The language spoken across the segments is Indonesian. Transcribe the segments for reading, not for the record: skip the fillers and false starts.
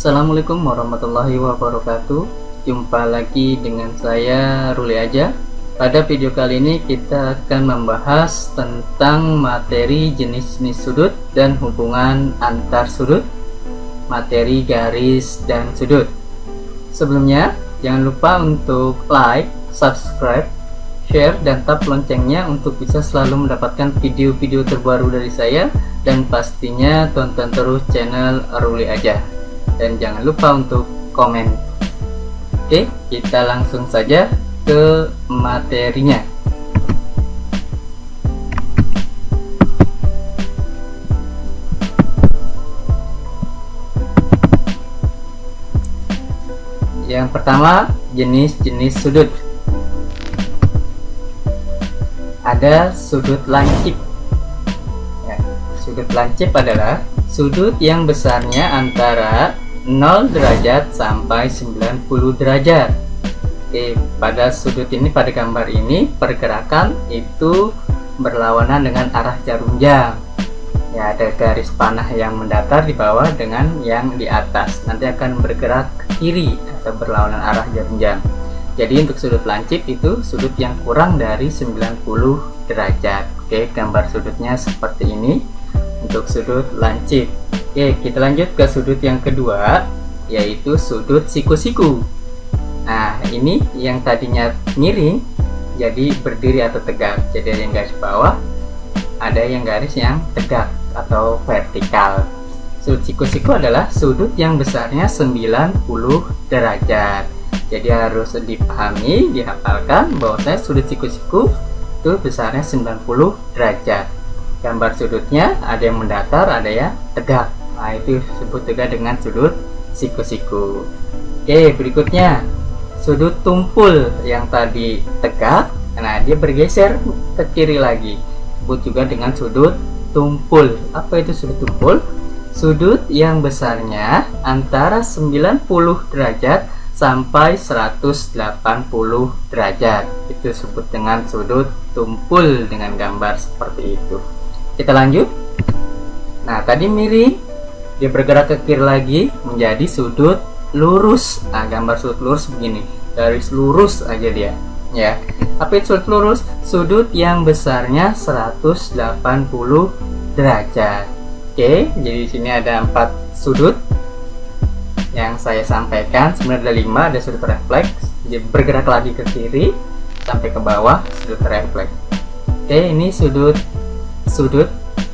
Assalamualaikum warahmatullahi wabarakatuh. Jumpa lagi dengan saya Ruli Aja. Pada video kali ini kita akan membahas tentang materi jenis-jenis sudut dan hubungan antar sudut, materi garis dan sudut. Sebelumnya jangan lupa untuk like, subscribe, share, dan tap loncengnya untuk bisa selalu mendapatkan video-video terbaru dari saya. Dan pastinya tonton terus channel Ruli Aja. Dan jangan lupa untuk komen. Oke, kita langsung saja ke materinya. Yang pertama, jenis-jenis sudut. Ada sudut lancip. Sudut lancip adalah sudut yang besarnya antara 0 derajat sampai 90 derajat. Oke, pada sudut ini, pada gambar ini, pergerakan itu berlawanan dengan arah jarum jam. Ya, ada garis panah yang mendatar di bawah dengan yang di atas. Nanti akan bergerak ke kiri atau berlawanan arah jarum jam. Jadi untuk sudut lancip itu sudut yang kurang dari 90 derajat. Oke, gambar sudutnya seperti ini untuk sudut lancip. Oke, kita lanjut ke sudut yang kedua, yaitu sudut siku-siku. Nah, ini yang tadinya miring jadi berdiri atau tegak. Jadi ada yang garis bawah, ada yang garis yang tegak atau vertikal. Sudut siku-siku adalah sudut yang besarnya 90 derajat. Jadi harus dipahami, dihafalkan bahwasanya sudut siku-siku itu besarnya 90 derajat. Gambar sudutnya ada yang mendatar, ada yang tegak. Nah, itu disebut juga dengan sudut siku-siku. Oke, berikutnya sudut tumpul. Yang tadi tegak, nah dia bergeser ke kiri lagi, disebut juga dengan sudut tumpul. Apa itu sudut tumpul? Sudut yang besarnya antara 90 derajat sampai 180 derajat. Itu disebut dengan sudut tumpul dengan gambar seperti itu. Kita lanjut. Nah, tadi miring, dia bergerak ke kiri lagi menjadi sudut lurus. Nah, gambar sudut lurus begini, garis lurus aja dia. Ya, apa itu sudut lurus? Sudut yang besarnya 180 derajat. Oke, jadi di sini ada 4 sudut yang saya sampaikan. Sebenarnya ada 5, ada sudut refleks. Dia bergerak lagi ke kiri sampai ke bawah, sudut refleks. Oke, ini sudut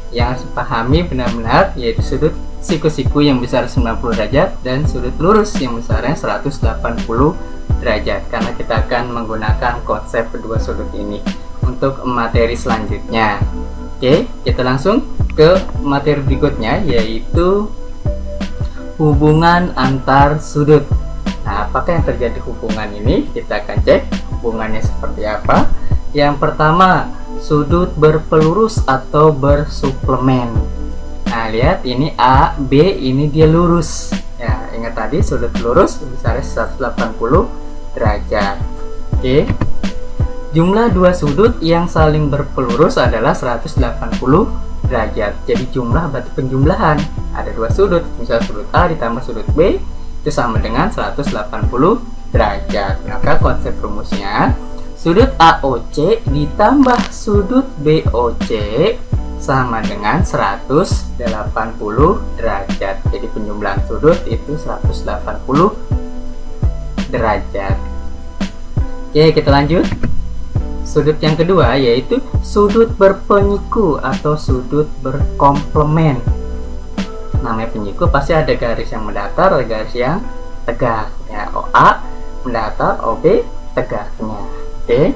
yang harus dipahami benar-benar, yaitu sudut siku-siku yang besar 90 derajat dan sudut lurus yang besarnya 180 derajat, karena kita akan menggunakan konsep kedua sudut ini untuk materi selanjutnya. Oke, kita langsung ke materi berikutnya, yaitu hubungan antar sudut. Nah, apakah yang terjadi hubungan ini? Kita akan cek hubungannya seperti apa. Yang pertama, sudut berpelurus atau bersuplemen. Nah, lihat ini A, B, ini dia lurus. Ya, ingat tadi sudut lurus besarnya 180 derajat. Oke. Jumlah dua sudut yang saling berpelurus adalah 180 derajat. Jadi jumlah berarti penjumlahan. Ada dua sudut, misalnya sudut A ditambah sudut B itu sama dengan 180 derajat. Maka konsep rumusnya, sudut AOC ditambah sudut BOC sama dengan 180 derajat. Jadi penjumlahan sudut itu 180 derajat. Oke, kita lanjut. Sudut yang kedua yaitu sudut berpenyiku atau sudut berkomplemen. Namanya penyiku pasti ada garis yang mendatar, ada garis yang tegak. Ya, OA mendatar, OB tegaknya. Oke.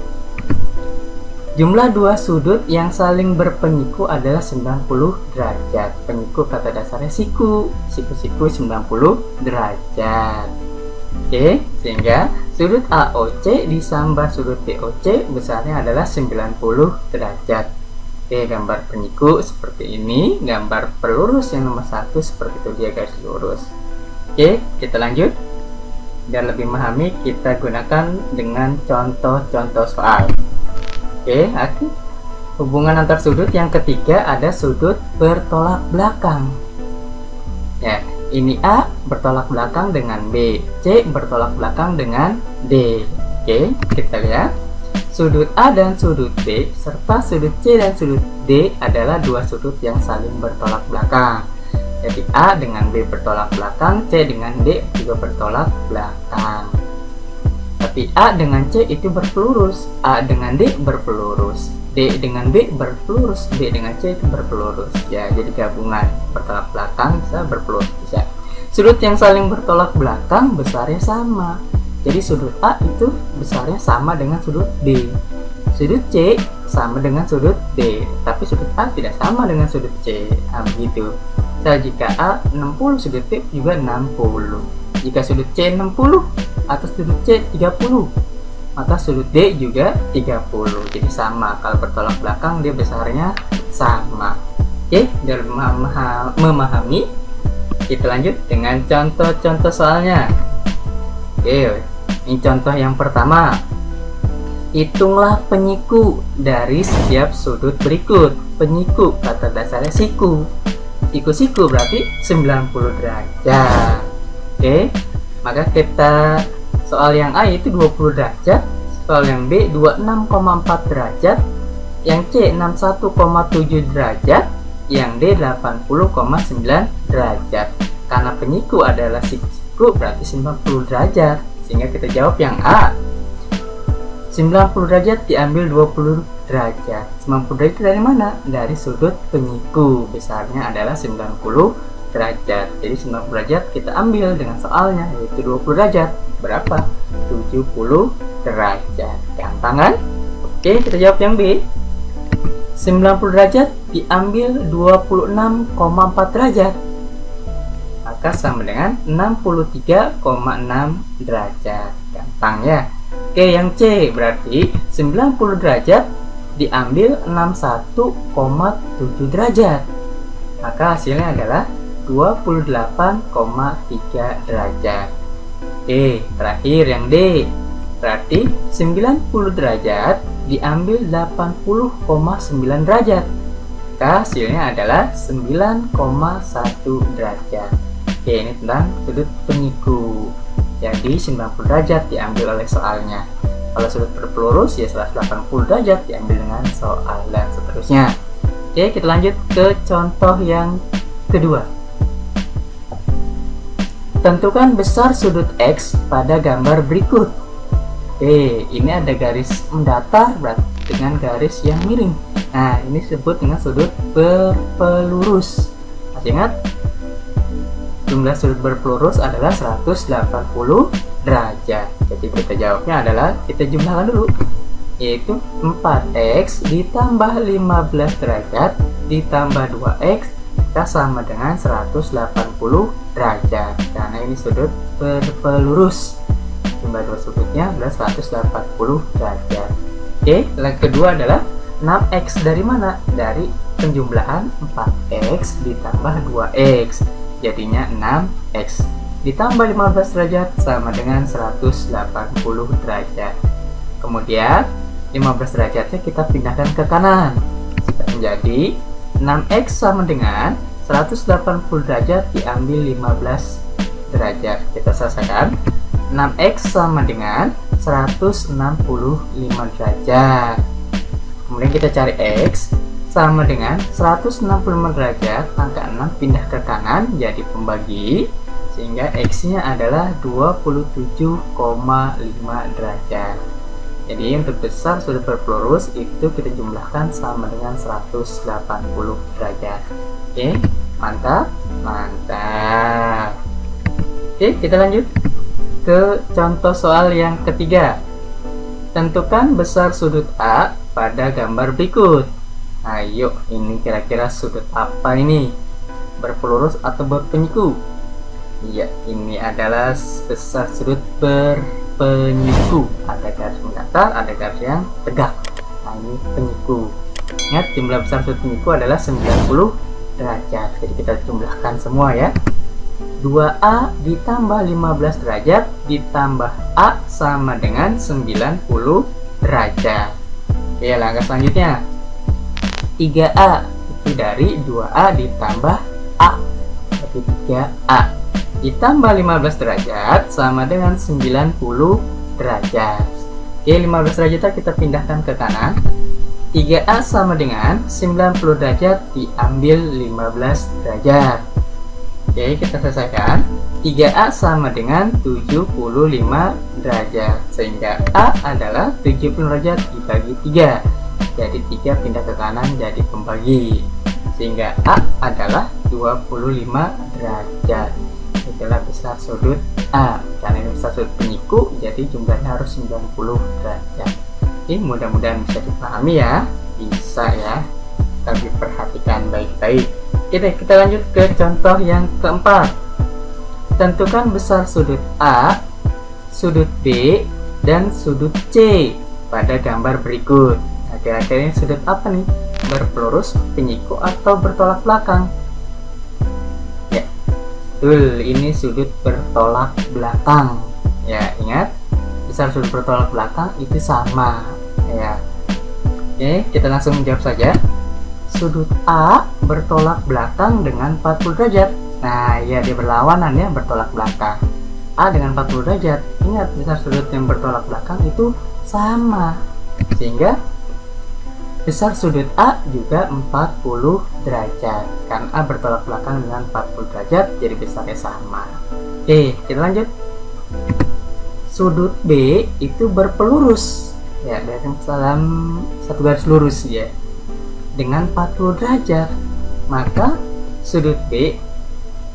Jumlah dua sudut yang saling berpenyiku adalah 90 derajat. Penyiku kata dasarnya siku. Siku-siku 90 derajat. Oke, sehingga sudut AOC ditambah sudut BOC besarnya adalah 90 derajat. Oke, gambar penyiku seperti ini. Gambar pelurus yang nomor 1 seperti itu, dia garis lurus. Oke, kita lanjut. Biar lebih memahami, kita gunakan dengan contoh-contoh soal. Oke, hubungan antar sudut yang ketiga ada sudut bertolak belakang. Ya, Ini A bertolak belakang dengan B, C bertolak belakang dengan D. Oke, kita lihat. Sudut A dan sudut B serta sudut C dan sudut D adalah dua sudut yang saling bertolak belakang. Jadi A dengan B bertolak belakang, C dengan D juga bertolak belakang. Tapi A dengan C itu berpelurus, A dengan D berpelurus, D dengan B berpelurus, B dengan C itu berpelurus. Ya, jadi gabungan bertolak belakang bisa berpelurus bisa. Sudut yang saling bertolak belakang besarnya sama. Jadi sudut A itu besarnya sama dengan sudut B. Sudut C sama dengan sudut D, tapi sudut A tidak sama dengan sudut C. Nah, begitu. Jika A 60, sudut B juga 60. Jika sudut C 60 atau sudut C 30, maka sudut D juga 30. Jadi sama, kalau bertolak belakang dia besarnya sama. Oke, dalam memahami, kita lanjut dengan contoh-contoh soalnya. Oke, ini contoh yang pertama. Hitunglah penyiku dari setiap sudut berikut. Penyiku kata dasarnya siku. Siku berarti 90 derajat. Oke, maka kita soal yang A itu 20 derajat, soal yang B 26,4 derajat, yang C 61,7 derajat, yang D 80,9 derajat. Karena penyiku adalah siku berarti 90 derajat, sehingga kita jawab yang A. 90 derajat diambil 20 derajat. 90 derajat dari mana? Dari sudut penyiku. Besarnya adalah 90 derajat. Jadi 90 derajat kita ambil dengan soalnya, yaitu 20 derajat. Berapa? 70 derajat. Gampang kan? Oke, kita jawab yang B. 90 derajat diambil 26,4 derajat. Maka sama dengan 63,6 derajat. Gampang ya? Oke, yang C berarti 90 derajat diambil 61,7 derajat. Maka hasilnya adalah 28,3 derajat. Oke, terakhir yang D. Berarti 90 derajat diambil 80,9 derajat. Maka hasilnya adalah 9,1 derajat. Oke, ini tentang sudut penyiku. Jadi 90 derajat diambil oleh soalnya. Kalau sudut berpelurus ya 180 derajat diambil dengan soal dan seterusnya. Oke, kita lanjut ke contoh yang kedua. Tentukan besar sudut X pada gambar berikut. Oke, ini ada garis mendatar berarti dengan garis yang miring. Nah, ini disebut dengan sudut berpelurus. Masih ingat? Jumlah sudut berpelurus adalah 180 derajat. Jadi kita jawabnya adalah, kita jumlahkan dulu, yaitu 4x ditambah 15 derajat ditambah 2x, kita sama dengan 180 derajat. Karena ini sudut berpelurus, jumlah dua sudutnya adalah 180 derajat. Oke, yang kedua adalah 6x dari mana? Dari penjumlahan 4x ditambah 2x. Jadinya 6x ditambah 15 derajat sama dengan 180 derajat. Kemudian 15 derajatnya kita pindahkan ke kanan, menjadi 6x sama dengan 180 derajat diambil 15 derajat. Kita selesaikan. 6x sama dengan 165 derajat. Kemudian kita cari x sama dengan 165 derajat, angka 6 pindah ke kanan jadi pembagi, sehingga x-nya adalah 27,5 derajat. Jadi untuk besar sudut berpelurus itu kita jumlahkan sama dengan 180 derajat. Oke, mantap, mantap. Oke, kita lanjut ke contoh soal yang ketiga. Tentukan besar sudut A pada gambar berikut. Ayo, ini kira-kira sudut apa ini? Berpelurus atau berpenyiku? Iya, ini adalah besar sudut berpenyiku. Ada garis mendatar, ada garis yang tegak. Nah, ini penyiku. Ingat, jumlah besar sudut penyiku adalah 90 derajat. Jadi kita jumlahkan semua ya. 2A ditambah 15 derajat ditambah A sama dengan 90 derajat. Oke, langkah selanjutnya. 3A itu dari 2A ditambah A, jadi 3A. ditambah 15 derajat sama dengan 90 derajat. Oke, 15 derajat kita pindahkan ke kanan. 3A sama dengan 90 derajat diambil 15 derajat. Oke, kita selesaikan. 3A sama dengan 75 derajat, sehingga A adalah 70 derajat dibagi 3. Jadi 3 pindah ke kanan jadi pembagi, sehingga A adalah 25 derajat. Itulah besar sudut A. Karena ini besar sudut penyiku, jadi jumlahnya harus 90 derajat. Oke, mudah-mudahan bisa dipahami ya. Bisa ya, tapi perhatikan baik-baik. Kita lanjut ke contoh yang keempat. Tentukan besar sudut A, sudut B, dan sudut C pada gambar berikut. Nah, kira-kira ini sudut apa nih? Berpelurus, penyiku, atau bertolak belakang? Ya, betul, ini sudut bertolak belakang. Ya, ingat, besar sudut bertolak belakang itu sama. Ya, oke, kita langsung menjawab saja. Sudut A bertolak belakang dengan 40 derajat. Nah, ya, dia berlawanan ya, bertolak belakang. A dengan 40 derajat. Ingat, besar sudut yang bertolak belakang itu sama. Sehingga besar sudut A juga 40 derajat. Karena A bertolak belakang dengan 40 derajat, jadi besarnya sama. Oke, kita lanjut. Sudut B itu berpelurus. Ya, dalam satu garis lurus ya, dengan 40 derajat. Maka sudut B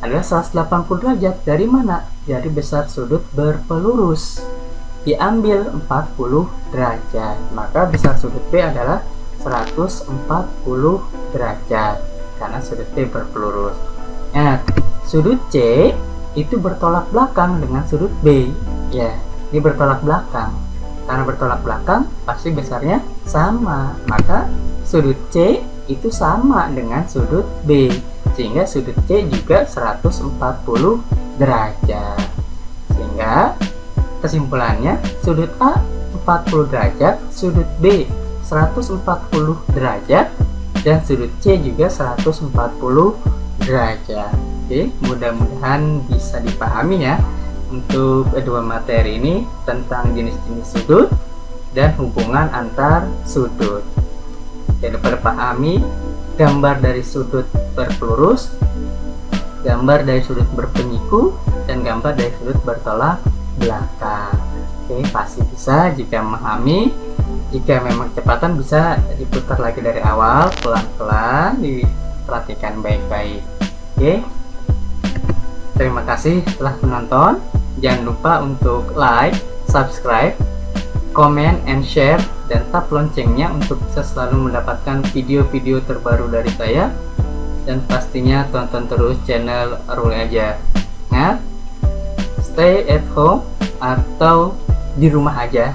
adalah 180 derajat. Dari mana? Dari besar sudut berpelurus diambil 40 derajat. Maka besar sudut B adalah 140 derajat karena sudut B berpelurus. Nah, sudut C itu bertolak belakang dengan sudut B. Ya, ini bertolak belakang. Karena bertolak belakang pasti besarnya sama. Maka sudut C itu sama dengan sudut B, sehingga sudut C juga 140 derajat. Sehingga kesimpulannya sudut A 40 derajat, sudut B 140 derajat, dan sudut C juga 140 derajat. Oke, mudah-mudahan bisa dipahami ya untuk kedua materi ini tentang jenis-jenis sudut dan hubungan antar sudut. Jangan lupa dipahami gambar dari sudut berpelurus, gambar dari sudut berpenyiku, dan gambar dari sudut bertolak belakang. Oke, pasti bisa jika memahami. Jika memang kecepatan bisa diputar lagi dari awal, pelan-pelan, diperhatikan baik-baik. Oke, terima kasih telah menonton. Jangan lupa untuk like, subscribe, comment, and share, dan tap loncengnya untuk bisa selalu mendapatkan video-video terbaru dari saya. Dan pastinya tonton terus channel Ruli Aja. Ingat, stay at home atau di rumah aja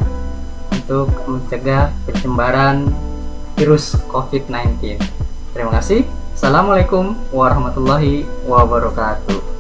untuk mencegah penyebaran virus COVID-19. Terima kasih. Assalamualaikum warahmatullahi wabarakatuh.